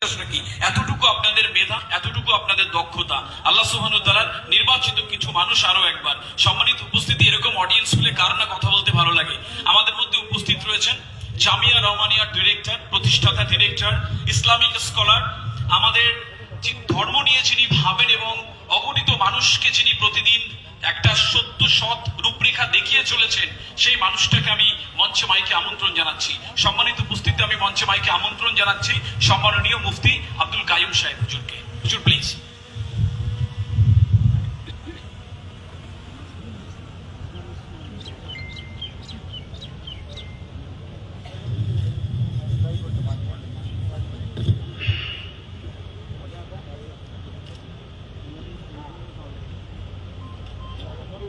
কি এতটুকু আপনাদের মেধা, এতটুকু আপনাদের দক্ষতা। আল্লাহ সুবহানাহু ওয়া তাআলার নির্বাচিত কিছু মানুষ। আরো একবার সম্মানিত উপস্থিতি, এরকম অডিয়েন্স গুলো কার না কথা বলতে ভালো লাগে। আমাদের মধ্যে উপস্থিত রয়েছেন জামিয়া রহমানিয়ার ডিরেক্টর, প্রতিষ্ঠাতা ডিরেক্টর, ইসলামিক স্কলার, আমাদের ধর্ম নিয়ে যিনি ভাবেন এবং অগণিত মানুষকে যিনি প্রতিদিন একটা সত্য সৎ রূপরেখা দেখিয়ে চলেছেন, সেই মানুষটাকে আমি মঞ্চে মাইকে আমন্ত্রণ জানাচ্ছি। সম্মানিত উপস্থিতি, আমি মঞ্চে মাইকে আমন্ত্রণ জানাচ্ছি সম্মাননীয় মুফতি আব্দুল কাইয়ুম সাহেব হুজুরকে। হুজুর please.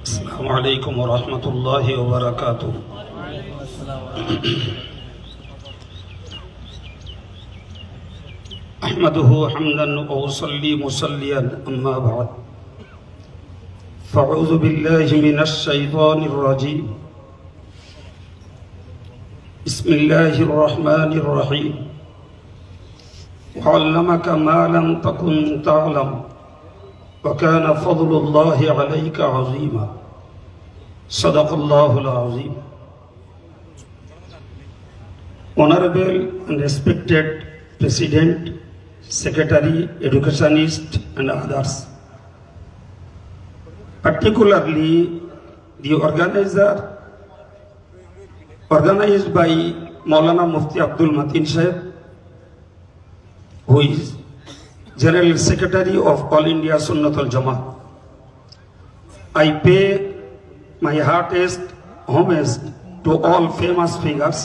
السلام عليكم ورحمة الله وبركاته. أحمده حمدا وأصلي مصليا أما بعد فأعوذ بالله من الشيطان الرجيم. بسم الله الرحمن الرحيم. وعلمك ما لم تكن تعلم وكان فضل الله عليك عظيما. صدق الله العظيم. Honorable and respected President, Secretary, Educationist and others, particularly the organized by Maulana Mufti Abdul Mateen Sahib, who is General Secretary of All India Sunnatul Jamaat. I pay my heartiest homage to all famous figures.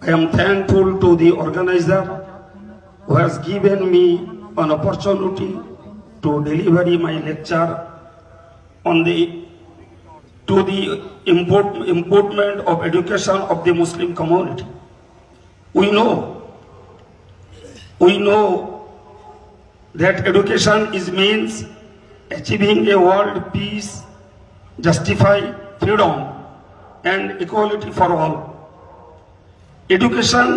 I am thankful to the organizer who has given me an opportunity to deliver my lecture on the improvement of education of the Muslim community. We know that education means achieving a world peace, justify freedom and equality for all. Education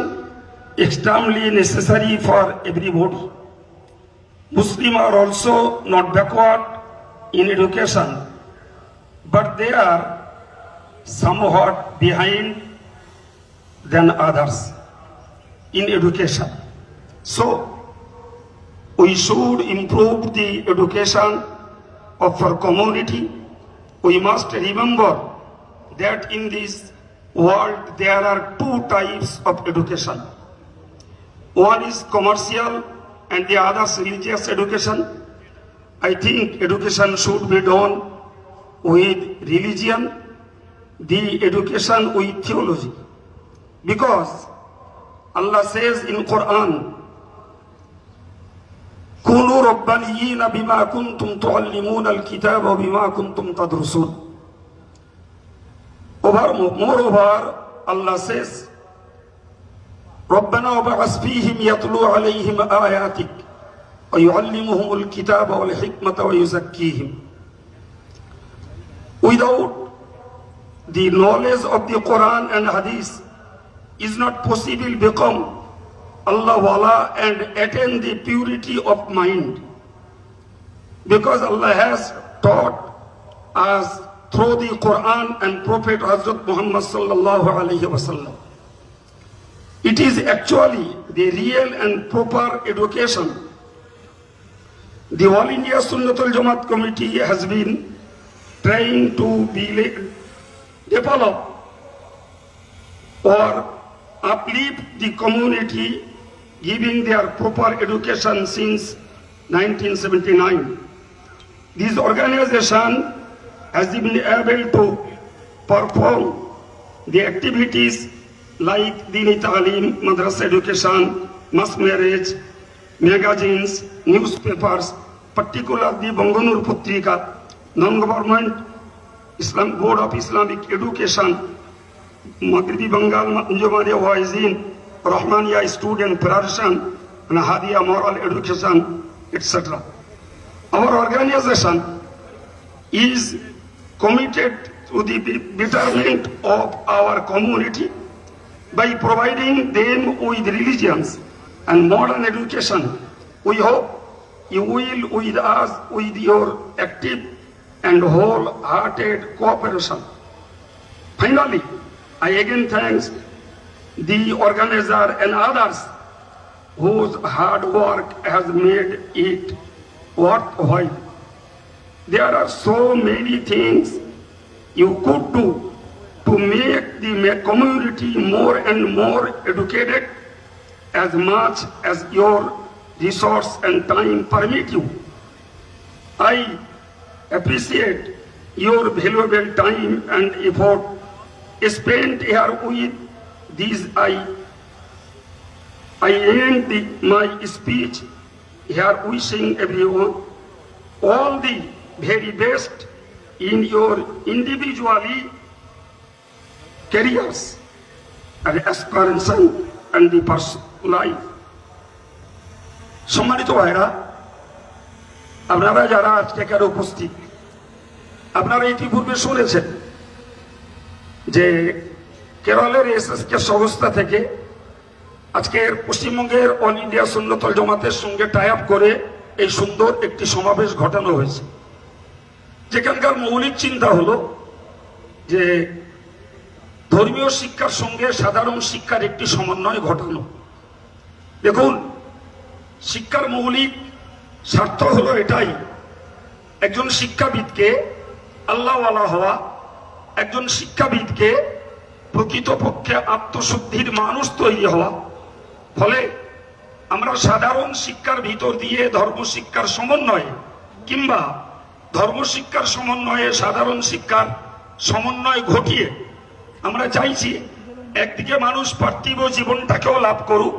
extremely necessary for everybody. Muslims are also not backward in education, but they are somewhat behind than others in education. So we should improve the education of our community. We must remember that in this world there are two types of education. One is commercial and the other is religious education. I think education should be done with religion, the education with theology. Because Allah says in Quran, كونوا ربانيين بما كنتم تعلمون الكتاب وبما كنتم تدرسون. Moreover, Allah says, ربنا وبعث فيهم يتلو عليهم آياتك ويعلمهم الكتاب والحكمة ويزكيهم. Without the knowledge of the Quran and Hadith, is not possible become Allah wala and attain the purity of mind, because Allah has taught us through the Quran and Prophet Hazrat Muhammad sallallahu alaihi wasallam. It is actually the real and proper education. The All India Sunnatul Jamaat Committee has been trying to develop or uplift the community, giving their proper education since 1979. This organization has been able to perform the activities like Dini Ta'aleem, Madrasa education, mass marriage, magazines, newspapers, particularly Banganur Putrika, non-government Islam Board of Islamic Education, Maghribi Bengal Anjumania Waizin, Rahmania Student Federation, and Hadia Moral Education, etc. Our organization is committed to the betterment of our community by providing them with religions and modern education. We hope you will with us with your active and wholehearted cooperation. Finally, I again thank the organizer and others whose hard work has made it worthwhile. There are so many things you could do to make the community more and more educated as much as your resource and time permit you. I appreciate your valuable time and effort spent here with these. I end my speech here wishing everyone all the very best in your individually careers and aspiration and the personal life. সম্মানিত ভাইরা, আপনারা যারা আজকে এখানে উপস্থিত, আপনারা ইতিপূর্বে শুনেছেন যে কেরলের এসএসকে সংস্থা থেকে আজকের পশ্চিমবঙ্গের অল ইন্ডিয়া সুন্নতুল জামাতের সঙ্গে টাই আপ করে এই সুন্দর একটি সমাবেশ ঘটানো হয়েছে, যেখানকার মৌলিক চিন্তা হলো যে ধর্মীয় শিক্ষার সঙ্গে সাধারণ শিক্ষার একটি সমন্বয় ঘটানো। দেখুন, শিক্ষার মৌলিক স্বার্থ হলো এটাই, একজন শিক্ষাবিদকে আল্লাহওয়ালা হওয়া, একজন শিক্ষাবিদকে প্রকৃতপক্ষে আত্মশুদ্ধির মানুষ তৈরি হওয়া। ফলে আমরা সাধারণ শিক্ষার ভিতর দিয়ে ধর্মশিক্ষার সমন্বয়ে কিংবা ধর্মশিক্ষার সমন্বয়ে সাধারণ শিক্ষার সমন্বয় ঘটিয়ে আমরা চাইছি একদিকে মানুষ পার্থিব জীবনটাকেও লাভ করুক,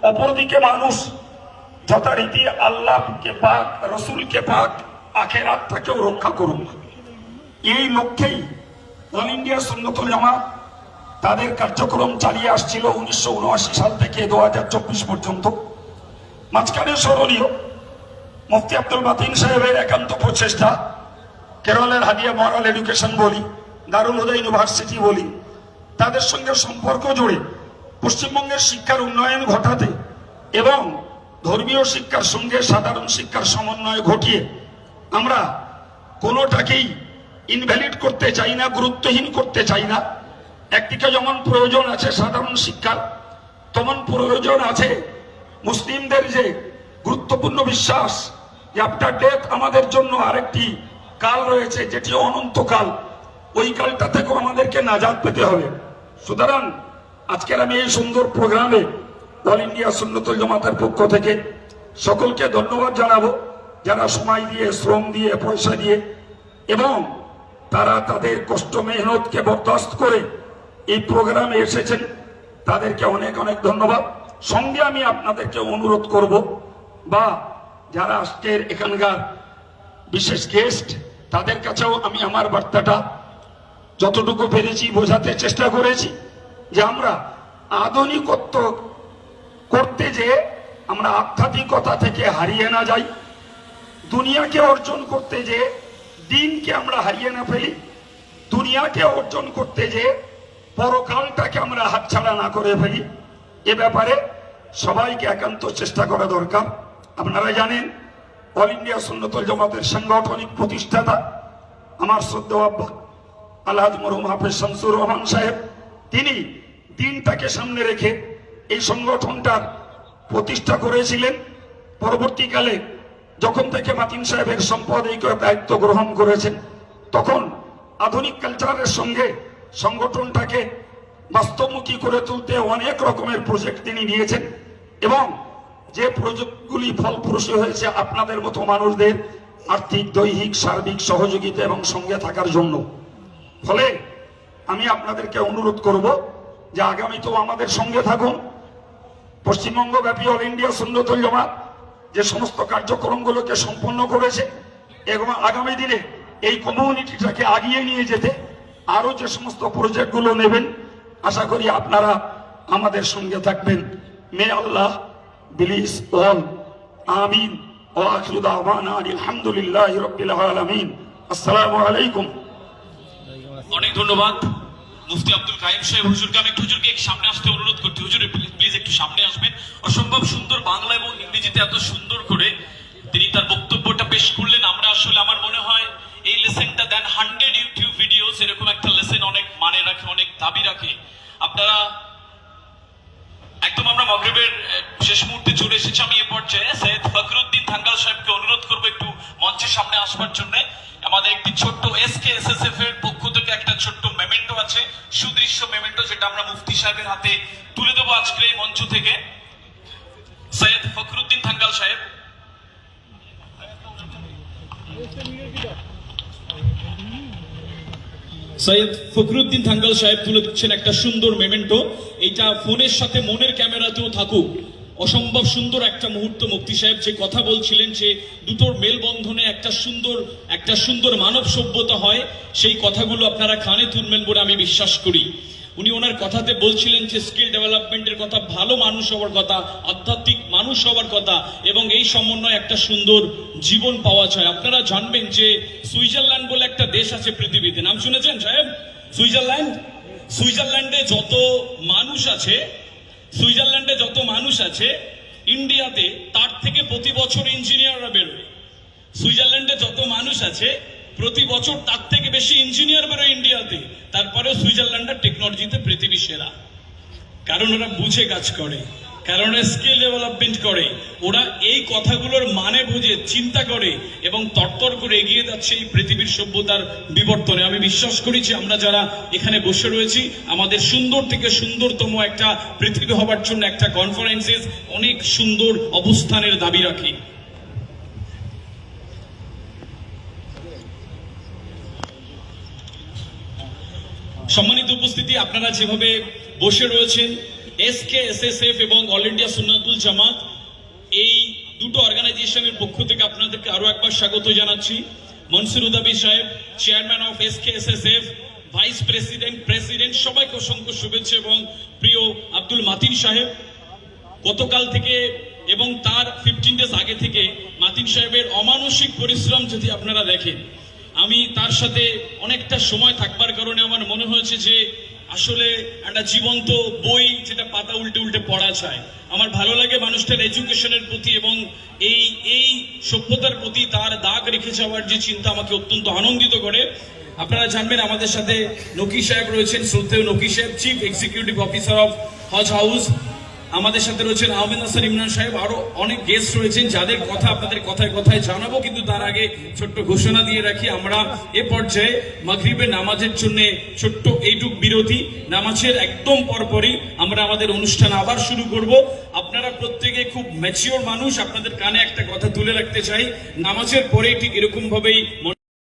অপরদিকে মানুষ যথারীতি আল্লাহকে পাক, রসুলকে পাক, আখেরাতটাকেও রক্ষা করুক। এই লক্ষ্যেই অল ইন্ডিয়া সুন্নতুল জামাত তাদের কার্যক্রম চালিয়ে আসছিল 1979 সাল থেকে 2024 পর্যন্ত। মাঝখানে স্মরণীয় মুফতি আব্দুল মাতিন সাহেবের একান্ত প্রচেষ্টা, কেরলের হাদিয়া মরাল এডুকেশন বলি, দারুল হুদা ইউনিভার্সিটি বলি, তাদের সঙ্গে সম্পর্ক জুড়ে পশ্চিমবঙ্গের শিক্ষার উন্নয়ন ঘটাতে এবং ধর্মীয় শিক্ষার সঙ্গে সাধারণ শিক্ষার সমন্বয় ঘটিয়ে আমরা কোনোটাকেই ইনভ্যালিড করতে চাই না, গুরুত্বহীন করতে চাই না। একদিকে যেমন প্রয়োজন আছে সাধারণ শিক্ষার, তেমন প্রয়োজন আছে মুসলিমদের যে গুরুত্বপূর্ণ বিশ্বাস যে আফটার ডেথ আমাদের জন্য আরেকটি কাল রয়েছে, যেটি অনন্তকাল। ওই কালটা থেকেও আমাদেরকে নাজাত পেতে হবে। সুতরাং আজকের আমি এই সুন্দর প্রোগ্রামে অল ইন্ডিয়া সুন্নতুল জামাতের পক্ষ থেকে সকলকে ধন্যবাদ জানাবো, যারা সময় দিয়ে, শ্রম দিয়ে, পয়সা দিয়ে এবং তারা তাদের কষ্ট মেহনতকে বরদাস্ত করে এই প্রোগ্রামে এসেছেন, তাদেরকে অনেক অনেক ধন্যবাদ। সঙ্গে আমি আপনাদেরকে অনুরোধ করব, বা যারা আজকের এখানকার বিশেষ গেস্ট, তাদের কাছেও আমি আমার বার্তাটা যতটুকু পেরেছি বোঝাতে চেষ্টা করেছি যে আমরা আধুনিকত্ব করতে যে আমরা আধ্যাত্মিকতা থেকে হারিয়ে না যাই, দুনিয়াকে অর্জন করতে যে দিনকে আমরা হারিয়ে না ফেলি, দুনিয়াকে অর্জন করতে যে পরকালটাকে আমরা হাতছাড়া না করে ফেলি। এ ব্যাপারে সবাইকে একান্ত চেষ্টা করা দরকার। আপনারা জানেন অল ইন্ডিয়া সুন্নতুল জামাতের সাংগঠনিক প্রতিষ্ঠাতা আমার শ্রদ্ধেয় আব্বা আলহাজ মরহুম হাফেজ শামসুর রহমান সাহেব, তিনি দিনটাকে সামনে রেখে এই সংগঠনটার প্রতিষ্ঠা করেছিলেন। পরবর্তীকালে যখন থেকে মাতিন সাহেবের সম্পাদক দায়িত্ব গ্রহণ করেছেন, তখন আধুনিক কালচারের সঙ্গে সংগঠনটাকে বাস্তবমুখী করে তুলতে অনেক রকমের প্রজেক্ট তিনি নিয়েছেন এবং যে প্রজেক্টগুলি ফলপ্রসূ হয়েছে আপনাদের মতো মানুষদের আর্থিক, দৈহিক, সার্বিক সহযোগিতা এবং সঙ্গে থাকার জন্য। ফলে আমি আপনাদেরকে অনুরোধ করব যে আগামীতেও আমাদের সঙ্গে থাকুন। পশ্চিমবঙ্গ ব্যাপী অল ইন্ডিয়া সুন্নতুল জামাত যে সমস্ত কার্যক্রমগুলোকে সম্পন্ন করেছে এবং আগামী দিনে এই কমিউনিটিটাকে আগিয়ে নিয়ে যেতে আরো যে সমস্ত প্রজেক্টগুলো নেবেন, আশা করি আপনারা আমাদের সঙ্গে থাকবেন। মে আল্লাহ বিলিস অল আমিন ওয়া আখিরু দাওয়ানা আলহামদুলিল্লাহি রাব্বিল আলামিন। আসসালামু আলাইকুম। অনেক ধন্যবাদ মুফতি আব্দুল কাইম সাহেব হুজুরকে আমি একটু হুজুরকে সামনে আসতে অনুরোধ করছি। হুজুর প্লিজ একটু সামনে আসবেন। অসম্ভব সুন্দর বাংলা এবং ইংরেজিতে এত সুন্দর করে তিনি তার বক্তব্যটা পেশ করলেন। আমরা আসলে আমার মনে হয় এই লেসনটা দেন 100 ইউটিউব ভিডিওস, এরকম একটা লেসন অনেক মানে রাখে, অনেক দাবি রাখে। আপনারা একদম আমরা মাগরিবের শেষ মুহূর্তে চলে এসেছি। আমি এ পর্যায়ে সৈয়দ ফখরুদ্দিন থাঙ্গাল সাহেবকে অনুরোধ করবো একটু মঞ্চের সামনে আসবার জন্য। আমাদের একটি ছোট্ট SKSSF এর পক্ষ থেকে একটা ছোট্ট মেমেন্টো আছে, সুদৃশ্য মেমেন্টো, যেটা আমরা মুফতি সাহেবের হাতে তুলে দেবো আজকের এই মঞ্চ থেকে। সৈয়দ ফখরুদ্দিন থাঙ্গাল সাহেব। সৈয়দ ফখরুদ্দিন থাঙ্গাল সাহেব তুলে দিচ্ছেন একটা সুন্দর মেমেন্টো। এইটা ফোনের সাথে মনের ক্যামেরাতেও থাকুক। অসম্ভব সুন্দর একটা মুহূর্ত। মুফতি সাহেব যে কথা বলছিলেন যে দুটোর মেলবন্ধনে একটা সুন্দর মানব সভ্যতা হয়, সেই কথাগুলো আপনারা কানে তুলবেন বলে আমি বিশ্বাস করি। উনি ওনার কথাতে বলছিলেন যে স্কিল ডেভেলপমেন্টের কথা, ভালো মানুষ হওয়ার কথা, আধ্যাত্মিক মানুষ হওয়ার কথা, এবং এই সমন্বয়ে একটা সুন্দর জীবন পাওয়া যায়। আপনারা জানবেন যে সুইজারল্যান্ড বলে একটা দেশ আছে পৃথিবীতে, নাম শুনেছেন সাহেব? সুইজারল্যান্ডে যত মানুষ আছে ইন্ডিয়াতে তার থেকে প্রতি বছর ইঞ্জিনিয়াররা বেরোয়। সুইজারল্যান্ডে যত মানুষ আছে প্রতি বছর তার থেকে বেশি ইঞ্জিনিয়ার বেরোয় ইন্ডিয়াতে। তারপরেও সুইজারল্যান্ডের টেকনোলজিতে পৃথিবী সেরা, কারণ ওরা বুঝে কাজ করে, কারণ ওরা স্কিল ডেভেলপমেন্ট করে। ওরা এই কথাগুলোর মানে বুঝে চিন্তা করে এবং তরতর করে এগিয়ে যাচ্ছে এই পৃথিবীর সভ্যতার বিবর্তনে। আমি বিশ্বাস করি যে আমরা যারা এখানে বসে রয়েছি আমাদের সুন্দর থেকে সুন্দরতম একটা পৃথিবী হবার জন্য একটা কনফারেন্সেস অনেক সুন্দর অবস্থানের দাবি রাখি। সম্মানিত উপস্থিতি, আপনারা যেভাবে বসে রয়েছেন, SKSSF এবং অল ইন্ডিয়া সুন্নাতুল জামাত, এই দুটো অর্গানাইজেশনের পক্ষ থেকে আপনাদেরকে আরো একবার স্বাগত জানাচ্ছি। মনসুর উদাবি সাহেব, chairman of SKSSF, vice president, সবাইকে অসংখ্য শুভেচ্ছা। এবং প্রিয় আব্দুল মাতিন সাহেব, গতকাল থেকে এবং তার 15 ডেজ আগে থেকে মাতিন সাহেবের অমানসিক পরিশ্রম যদি আপনারা দেখেন, আমি তার সাথে অনেকটা সময় থাকবার কারণে আমার মনে হয়েছে যে আসলে একটা জীবন্ত বই যেটা পাতা উল্টে উল্টে পড়া যায়। আমার ভালো লাগে মানুষটার এডুকেশনের প্রতি এবং এই সভ্যতার প্রতি তার দাগ রেখে যাওয়ার যে চিন্তা আমাকে অত্যন্ত আনন্দিত করে। আপনারা জানবেন আমাদের সাথে নকি সাহেব রয়েছেন, শ্রদ্ধেয় নকি সাহেব, chief executive officer of Hajj house. আমাদের সাথে রয়েছেন আহমেদ হাসান ইমরান সাহেব, আরো অনেক গেস্ট রয়েছেন যাদের কথা আপনাদের কথায় কথায় জানাবো। কিন্তু তার আগে ছোট্ট ঘোষণা দিয়ে রাখি, আমরা এ পর্যায়ে মাগরিবের নামাজের জন্য ছোট্ট এইটুক বিরতি, নামাজের একদম পরপরই আমরা আমাদের অনুষ্ঠান আবার শুরু করব। আপনারা প্রত্যেকে খুব ম্যাচিওর মানুষ, আপনাদের কানে একটা কথা তুলে রাখতে চাই, নামাজের পরে ঠিক এরকম ভাবেই